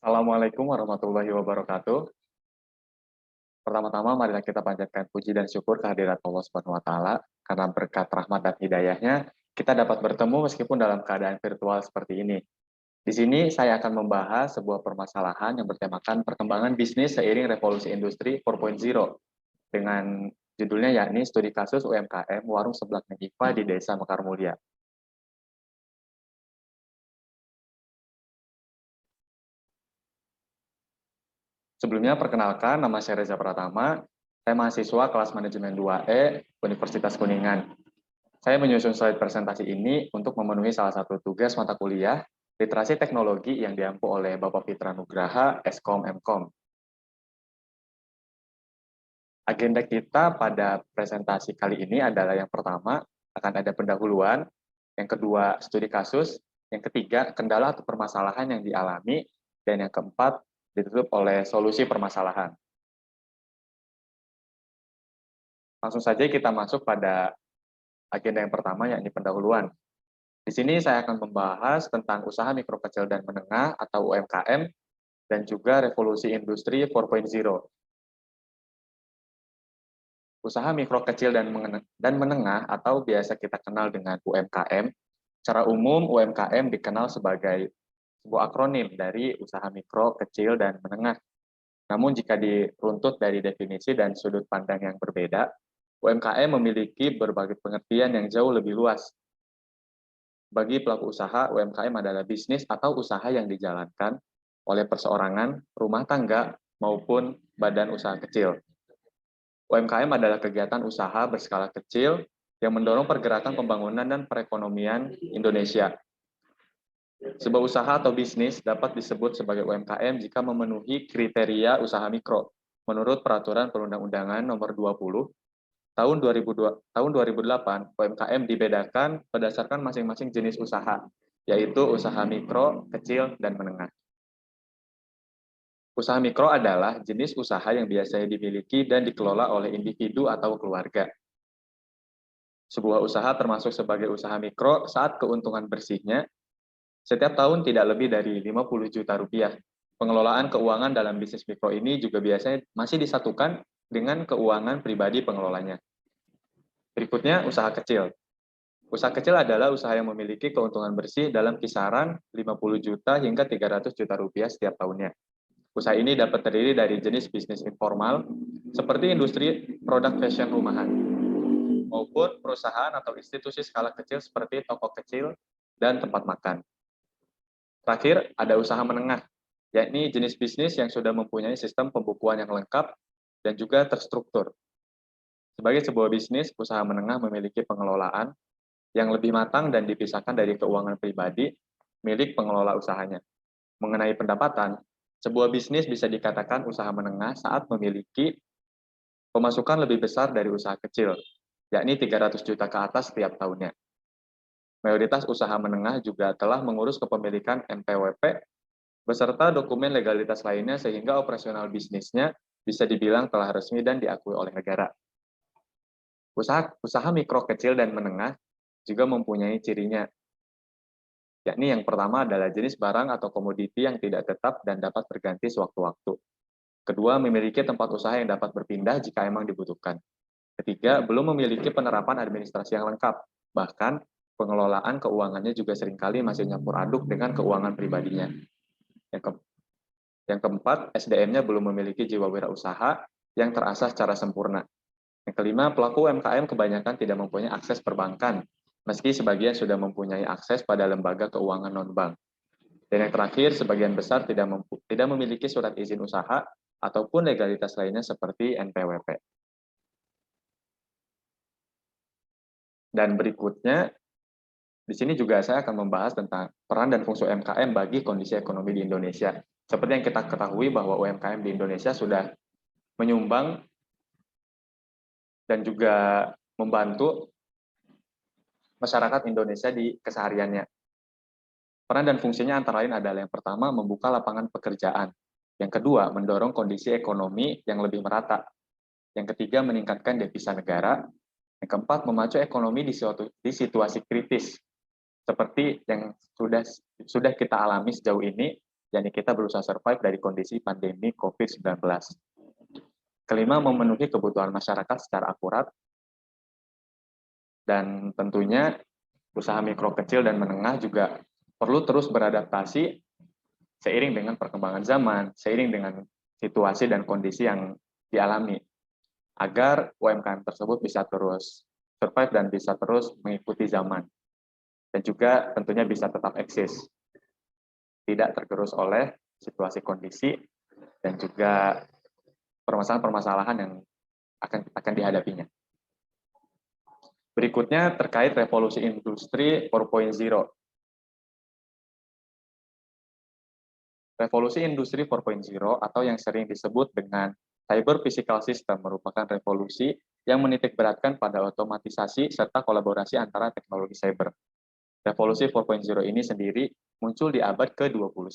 Assalamualaikum warahmatullahi wabarakatuh. Pertama-tama, marilah kita panjatkan puji dan syukur kehadirat Allah Subhanahu wa Ta'ala, karena berkat rahmat dan hidayahnya, kita dapat bertemu meskipun dalam keadaan virtual seperti ini. Di sini saya akan membahas sebuah permasalahan yang bertemakan perkembangan bisnis seiring revolusi industri 4.0 dengan judulnya yakni studi kasus UMKM Warung Seblak Negiva di Desa Mekar Mulia. Sebelumnya, perkenalkan, nama saya Reza Pratama, saya mahasiswa kelas manajemen 2E Universitas Kuningan. Saya menyusun slide presentasi ini untuk memenuhi salah satu tugas mata kuliah, literasi teknologi yang diampu oleh Bapak Fitra Nugraha, Eskom Mkom. Agenda kita pada presentasi kali ini adalah yang pertama, akan ada pendahuluan, yang kedua, studi kasus, yang ketiga, kendala atau permasalahan yang dialami, dan yang keempat, ditutup oleh solusi permasalahan. Langsung saja kita masuk pada agenda yang pertama, yakni pendahuluan. Di sini saya akan membahas tentang usaha mikro kecil dan menengah atau UMKM dan juga revolusi industri 4.0. Usaha mikro kecil dan menengah atau biasa kita kenal dengan UMKM. Secara umum UMKM dikenal sebagai sebuah akronim dari usaha mikro, kecil, dan menengah. Namun jika diruntut dari definisi dan sudut pandang yang berbeda, UMKM memiliki berbagai pengertian yang jauh lebih luas. Bagi pelaku usaha, UMKM adalah bisnis atau usaha yang dijalankan oleh perseorangan, rumah tangga, maupun badan usaha kecil. UMKM adalah kegiatan usaha berskala kecil yang mendorong pergerakan pembangunan dan perekonomian Indonesia. Sebuah usaha atau bisnis dapat disebut sebagai UMKM jika memenuhi kriteria usaha mikro menurut Peraturan Perundang-undangan Nomor 20 Tahun 2008, UMKM dibedakan berdasarkan masing-masing jenis usaha, yaitu usaha mikro, kecil, dan menengah. Usaha mikro adalah jenis usaha yang biasanya dimiliki dan dikelola oleh individu atau keluarga. Sebuah usaha termasuk sebagai usaha mikro saat keuntungan bersihnya setiap tahun tidak lebih dari 50 juta rupiah. Pengelolaan keuangan dalam bisnis mikro ini juga biasanya masih disatukan dengan keuangan pribadi pengelolanya. Berikutnya, usaha kecil. Usaha kecil adalah usaha yang memiliki keuntungan bersih dalam kisaran 50 juta hingga 300 juta rupiah setiap tahunnya. Usaha ini dapat terdiri dari jenis bisnis informal, seperti industri produk fashion rumahan, maupun perusahaan atau institusi skala kecil seperti toko kecil dan tempat makan. Terakhir, ada usaha menengah, yakni jenis bisnis yang sudah mempunyai sistem pembukuan yang lengkap dan juga terstruktur. Sebagai sebuah bisnis, usaha menengah memiliki pengelolaan yang lebih matang dan dipisahkan dari keuangan pribadi milik pengelola usahanya. Mengenai pendapatan, sebuah bisnis bisa dikatakan usaha menengah saat memiliki pemasukan lebih besar dari usaha kecil, yakni 300 juta ke atas setiap tahunnya. Mayoritas usaha menengah juga telah mengurus kepemilikan NPWP beserta dokumen legalitas lainnya sehingga operasional bisnisnya bisa dibilang telah resmi dan diakui oleh negara. Usaha mikro, kecil, dan menengah juga mempunyai cirinya, yakni yang pertama adalah jenis barang atau komoditi yang tidak tetap dan dapat berganti sewaktu-waktu. Kedua, memiliki tempat usaha yang dapat berpindah jika memang dibutuhkan. Ketiga, belum memiliki penerapan administrasi yang lengkap, bahkan pengelolaan keuangannya juga seringkali masih nyampur aduk dengan keuangan pribadinya. Yang keempat, SDM-nya belum memiliki jiwa wirausaha yang terasah secara sempurna. Yang kelima, pelaku UMKM kebanyakan tidak mempunyai akses perbankan, meski sebagian sudah mempunyai akses pada lembaga keuangan non-bank. Dan yang terakhir, sebagian besar tidak memiliki surat izin usaha ataupun legalitas lainnya seperti NPWP. Dan berikutnya, di sini juga saya akan membahas tentang peran dan fungsi UMKM bagi kondisi ekonomi di Indonesia. Seperti yang kita ketahui bahwa UMKM di Indonesia sudah menyumbang dan juga membantu masyarakat Indonesia di kesehariannya. Peran dan fungsinya antara lain adalah yang pertama, membuka lapangan pekerjaan. Yang kedua, mendorong kondisi ekonomi yang lebih merata. Yang ketiga, meningkatkan devisa negara. Yang keempat, memacu ekonomi di situasi kritis, seperti yang sudah kita alami sejauh ini, yakni kita berusaha survive dari kondisi pandemi COVID-19. Kelima, memenuhi kebutuhan masyarakat secara akurat, dan tentunya usaha mikro kecil dan menengah juga perlu terus beradaptasi seiring dengan perkembangan zaman, seiring dengan situasi dan kondisi yang dialami, agar UMKM tersebut bisa terus survive dan bisa terus mengikuti zaman, dan juga tentunya bisa tetap eksis, tidak tergerus oleh situasi kondisi dan juga permasalahan-permasalahan yang akan dihadapinya. Berikutnya terkait revolusi industri 4.0. Revolusi industri 4.0 atau yang sering disebut dengan cyber physical system merupakan revolusi yang menitikberatkan pada otomatisasi serta kolaborasi antara teknologi cyber. Revolusi 4.0 ini sendiri muncul di abad ke-21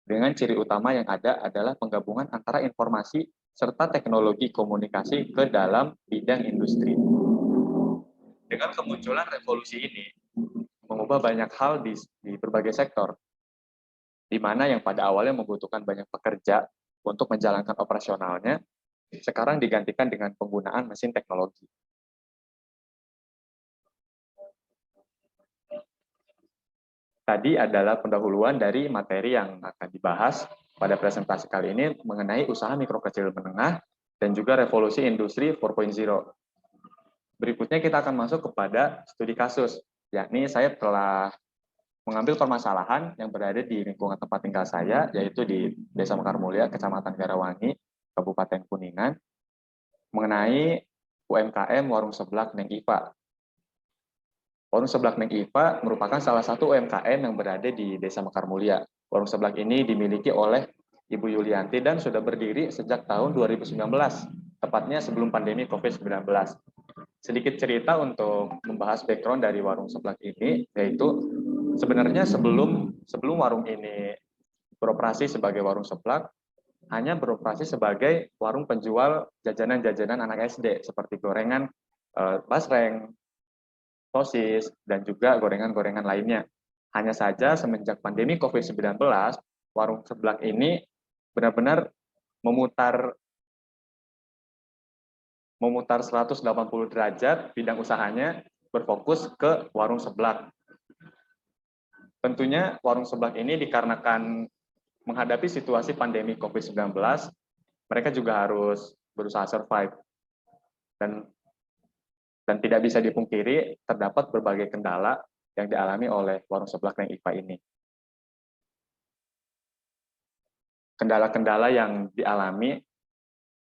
dengan ciri utama yang ada adalah penggabungan antara informasi serta teknologi komunikasi ke dalam bidang industri. Dengan kemunculan revolusi ini, mengubah banyak hal di berbagai sektor, di mana yang pada awalnya membutuhkan banyak pekerja untuk menjalankan operasionalnya, sekarang digantikan dengan penggunaan mesin teknologi. Tadi adalah pendahuluan dari materi yang akan dibahas pada presentasi kali ini mengenai usaha mikro kecil menengah dan juga revolusi industri 4.0. Berikutnya kita akan masuk kepada studi kasus, yakni saya telah mengambil permasalahan yang berada di lingkungan tempat tinggal saya, yaitu di Desa Mekar Mulia, Kecamatan Garawangi, Kabupaten Kuningan, mengenai UMKM Warung Seblak Neng Ipa. Warung Seblak Neng Ipa merupakan salah satu UMKM yang berada di Desa Mekar Mulia. Warung Seblak ini dimiliki oleh Ibu Yulianti dan sudah berdiri sejak tahun 2019, tepatnya sebelum pandemi COVID-19. Sedikit cerita untuk membahas background dari Warung Seblak ini, yaitu sebenarnya sebelum warung ini beroperasi sebagai warung seblak, hanya beroperasi sebagai warung penjual jajanan-jajanan anak SD, seperti gorengan, basreng, sosis, dan juga gorengan-gorengan lainnya. Hanya saja semenjak pandemi COVID-19, warung seblak ini benar-benar memutar 180 derajat bidang usahanya, berfokus ke warung seblak. Tentunya warung seblak ini dikarenakan menghadapi situasi pandemi COVID-19, mereka juga harus berusaha survive. Dan tidak bisa dipungkiri terdapat berbagai kendala yang dialami oleh warung seblak Neng Ipa ini. Kendala-kendala yang dialami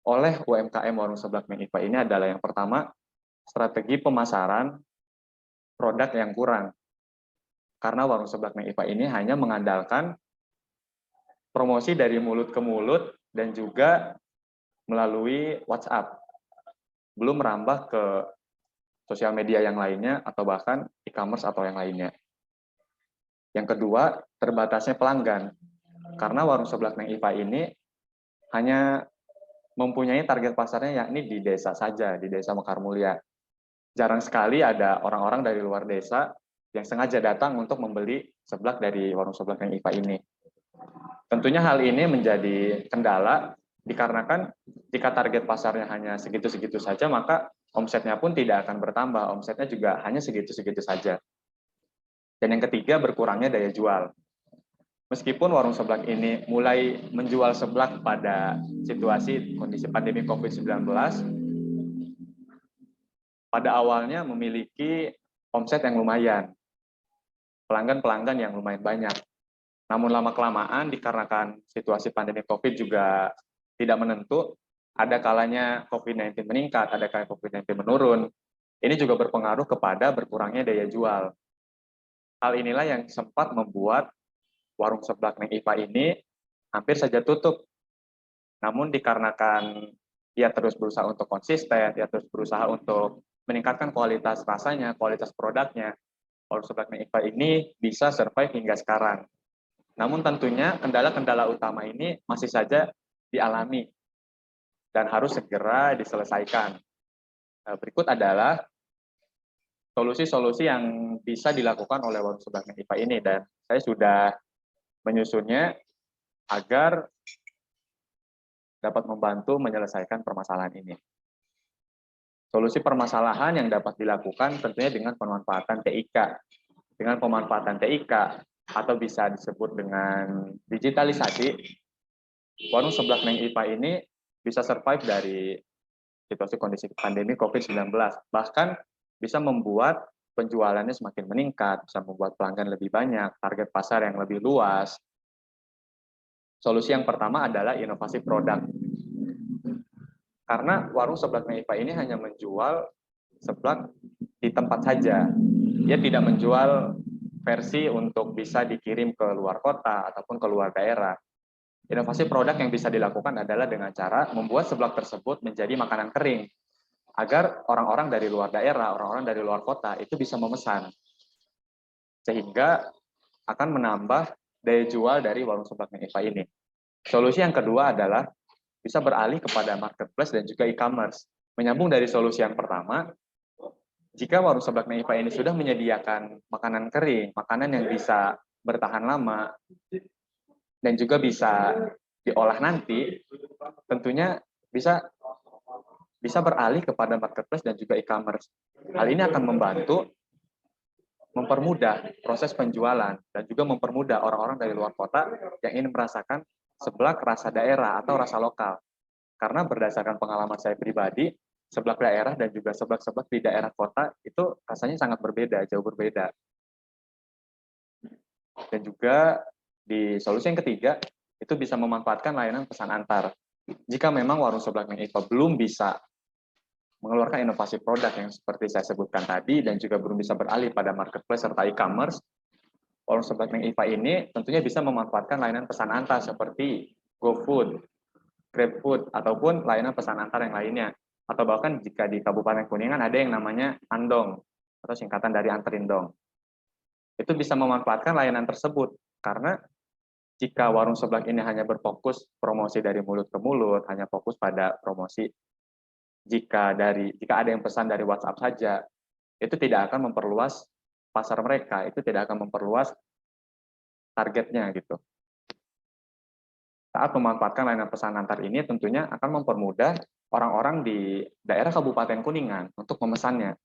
oleh UMKM Warung Seblak Neng Ipa ini adalah yang pertama, strategi pemasaran produk yang kurang. Karena Warung Seblak Neng Ipa ini hanya mengandalkan promosi dari mulut ke mulut dan juga melalui WhatsApp. Belum merambah ke sosial media yang lainnya atau bahkan e-commerce atau yang lainnya. Yang kedua, terbatasnya pelanggan. Karena Warung Seblak Neng Ipa ini hanya mempunyai target pasarnya yakni di desa saja, di Desa Mekar Mulia. Jarang sekali ada orang-orang dari luar desa yang sengaja datang untuk membeli seblak dari Warung Seblak Neng Ipa ini. Tentunya hal ini menjadi kendala dikarenakan jika target pasarnya hanya segitu-segitu saja, maka omsetnya pun tidak akan bertambah, omsetnya juga hanya segitu-segitu saja. Dan yang ketiga, berkurangnya daya jual. Meskipun warung seblak ini mulai menjual seblak pada situasi kondisi pandemi COVID-19, pada awalnya memiliki omset yang lumayan, pelanggan-pelanggan yang lumayan banyak. Namun lama-kelamaan dikarenakan situasi pandemi COVID juga tidak menentu, ada kalanya COVID-19 meningkat, ada kalanya COVID-19 menurun. Ini juga berpengaruh kepada berkurangnya daya jual. Hal inilah yang sempat membuat warung seblak Neng Ipa ini hampir saja tutup. Namun dikarenakan ia terus berusaha untuk konsisten, ia terus berusaha untuk meningkatkan kualitas rasanya, kualitas produknya, warung seblak Neng Ipa ini bisa survive hingga sekarang. Namun tentunya kendala-kendala utama ini masih saja dialami dan harus segera diselesaikan. Berikut adalah solusi-solusi yang bisa dilakukan oleh warung seblak Neng Ipa ini, dan saya sudah menyusunnya agar dapat membantu menyelesaikan permasalahan ini. Solusi permasalahan yang dapat dilakukan tentunya dengan pemanfaatan TIK. Dengan pemanfaatan TIK atau bisa disebut dengan digitalisasi, warung seblak Neng IPA ini bisa survive dari situasi kondisi pandemi COVID-19. Bahkan bisa membuat penjualannya semakin meningkat, bisa membuat pelanggan lebih banyak, target pasar yang lebih luas. Solusi yang pertama adalah inovasi produk. Karena warung seblak Neng IPA ini hanya menjual seblak di tempat saja. Dia tidak menjual versi untuk bisa dikirim ke luar kota ataupun ke luar daerah. Inovasi produk yang bisa dilakukan adalah dengan cara membuat seblak tersebut menjadi makanan kering, agar orang-orang dari luar daerah, orang-orang dari luar kota itu bisa memesan. Sehingga akan menambah daya jual dari warung seblak Neng IPA ini. Solusi yang kedua adalah bisa beralih kepada marketplace dan juga e-commerce. Menyambung dari solusi yang pertama, jika warung seblak Neng IPA ini sudah menyediakan makanan kering, makanan yang bisa bertahan lama, dan juga bisa diolah nanti, tentunya bisa beralih kepada marketplace dan juga e-commerce. Hal ini akan membantu mempermudah proses penjualan dan juga mempermudah orang-orang dari luar kota yang ingin merasakan seblak rasa daerah atau rasa lokal. Karena berdasarkan pengalaman saya pribadi, seblak daerah dan juga seblak-seblak di daerah kota itu rasanya sangat berbeda, jauh berbeda. Dan juga di solusi yang ketiga, itu bisa memanfaatkan layanan pesan antar. Jika memang warung seblak Neng IPA belum bisa mengeluarkan inovasi produk yang seperti saya sebutkan tadi dan juga belum bisa beralih pada marketplace serta e-commerce, warung seblak Neng IPA ini tentunya bisa memanfaatkan layanan pesan antar seperti GoFood, GrabFood, ataupun layanan pesan antar yang lainnya. Atau bahkan jika di Kabupaten Kuningan ada yang namanya Andong, atau singkatan dari Anterindong. Itu bisa memanfaatkan layanan tersebut, karena jika warung seblak ini hanya berfokus promosi dari mulut ke mulut, hanya fokus pada promosi jika ada yang pesan dari WhatsApp saja, itu tidak akan memperluas pasar mereka, itu tidak akan memperluas targetnya gitu. Saat memanfaatkan layanan pesan antar ini tentunya akan mempermudah orang-orang di daerah Kabupaten Kuningan untuk memesannya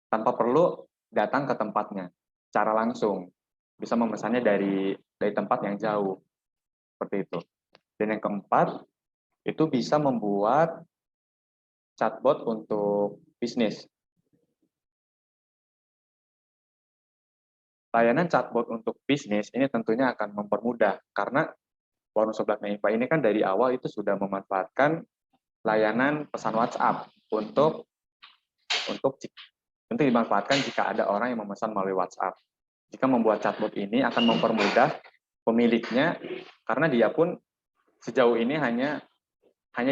tanpa perlu datang ke tempatnya secara langsung, bisa memesannya dari tempat yang jauh seperti itu. Dan yang keempat, itu bisa membuat chatbot untuk bisnis. Layanan chatbot untuk bisnis ini tentunya akan mempermudah, karena warung seblak Neng IPA ini kan dari awal itu sudah memanfaatkan layanan pesan WhatsApp untuk dimanfaatkan jika ada orang yang memesan melalui WhatsApp. Jika membuat chatbot ini akan mempermudah pemiliknya, karena dia pun sejauh ini hanya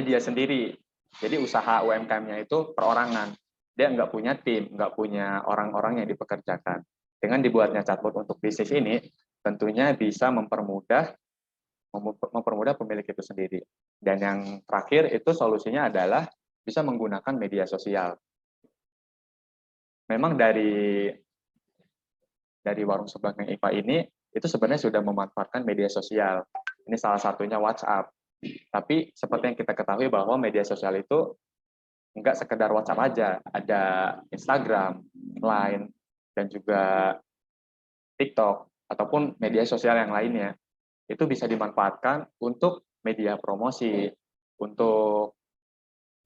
dia sendiri. Jadi usaha UMKM-nya itu perorangan. Dia nggak punya tim, nggak punya orang-orang yang dipekerjakan. Dengan dibuatnya chatbot untuk bisnis ini, tentunya bisa mempermudah pemilik itu sendiri. Dan yang terakhir itu solusinya adalah bisa menggunakan media sosial. Memang dari warung seblak Neng IPA ini, itu sebenarnya sudah memanfaatkan media sosial. Ini salah satunya WhatsApp. Tapi seperti yang kita ketahui bahwa media sosial itu nggak sekedar WhatsApp aja, ada Instagram, Line, dan juga TikTok, ataupun media sosial yang lainnya. Itu bisa dimanfaatkan untuk media promosi, untuk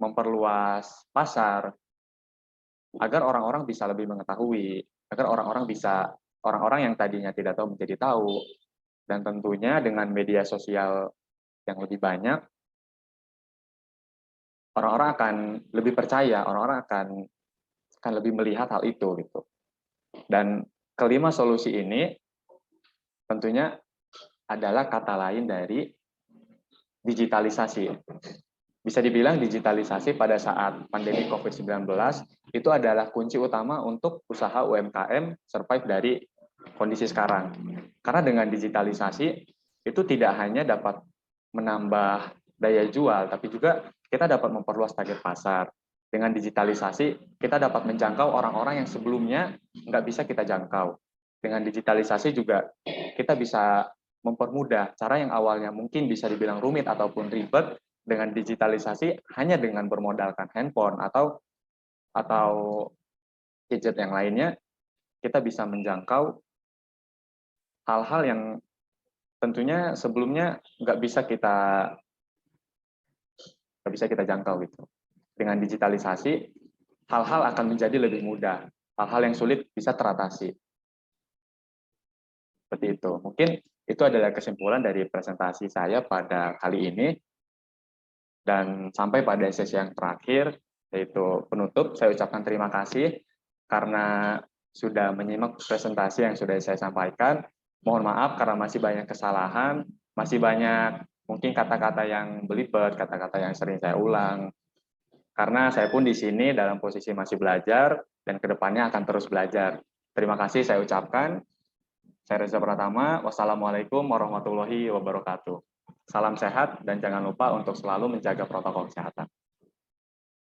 memperluas pasar, agar orang-orang bisa lebih mengetahui, agar orang-orang yang tadinya tidak tahu menjadi tahu. Dan tentunya dengan media sosial yang lebih banyak, orang-orang akan lebih percaya, orang-orang akan lebih melihat hal itu gitu. Dan kelima solusi ini tentunya adalah kata lain dari digitalisasi. Bisa dibilang digitalisasi pada saat pandemi COVID-19 itu adalah kunci utama untuk usaha UMKM survive dari kondisi sekarang. Karena dengan digitalisasi itu tidak hanya dapat menambah daya jual, tapi juga kita dapat memperluas target pasar. Dengan digitalisasi, kita dapat menjangkau orang-orang yang sebelumnya nggak bisa kita jangkau. Dengan digitalisasi juga kita bisa mempermudah cara yang awalnya mungkin bisa dibilang rumit ataupun ribet dengan digitalisasi hanya dengan bermodalkan handphone atau gadget yang lainnya, kita bisa menjangkau hal-hal yang tentunya sebelumnya nggak bisa kita jangkau gitu. Dengan digitalisasi, hal-hal akan menjadi lebih mudah. Hal-hal yang sulit bisa teratasi. Seperti itu. Mungkin itu adalah kesimpulan dari presentasi saya pada kali ini. Dan sampai pada sesi yang terakhir, yaitu penutup, saya ucapkan terima kasih karena sudah menyimak presentasi yang sudah saya sampaikan. Mohon maaf karena masih banyak kesalahan, masih banyak mungkin kata-kata yang belibet, kata-kata yang sering saya ulang. Karena saya pun di sini dalam posisi masih belajar dan kedepannya akan terus belajar. Terima kasih saya ucapkan. Saya Reza Pratama. Wassalamualaikum warahmatullahi wabarakatuh. Salam sehat dan jangan lupa untuk selalu menjaga protokol kesehatan.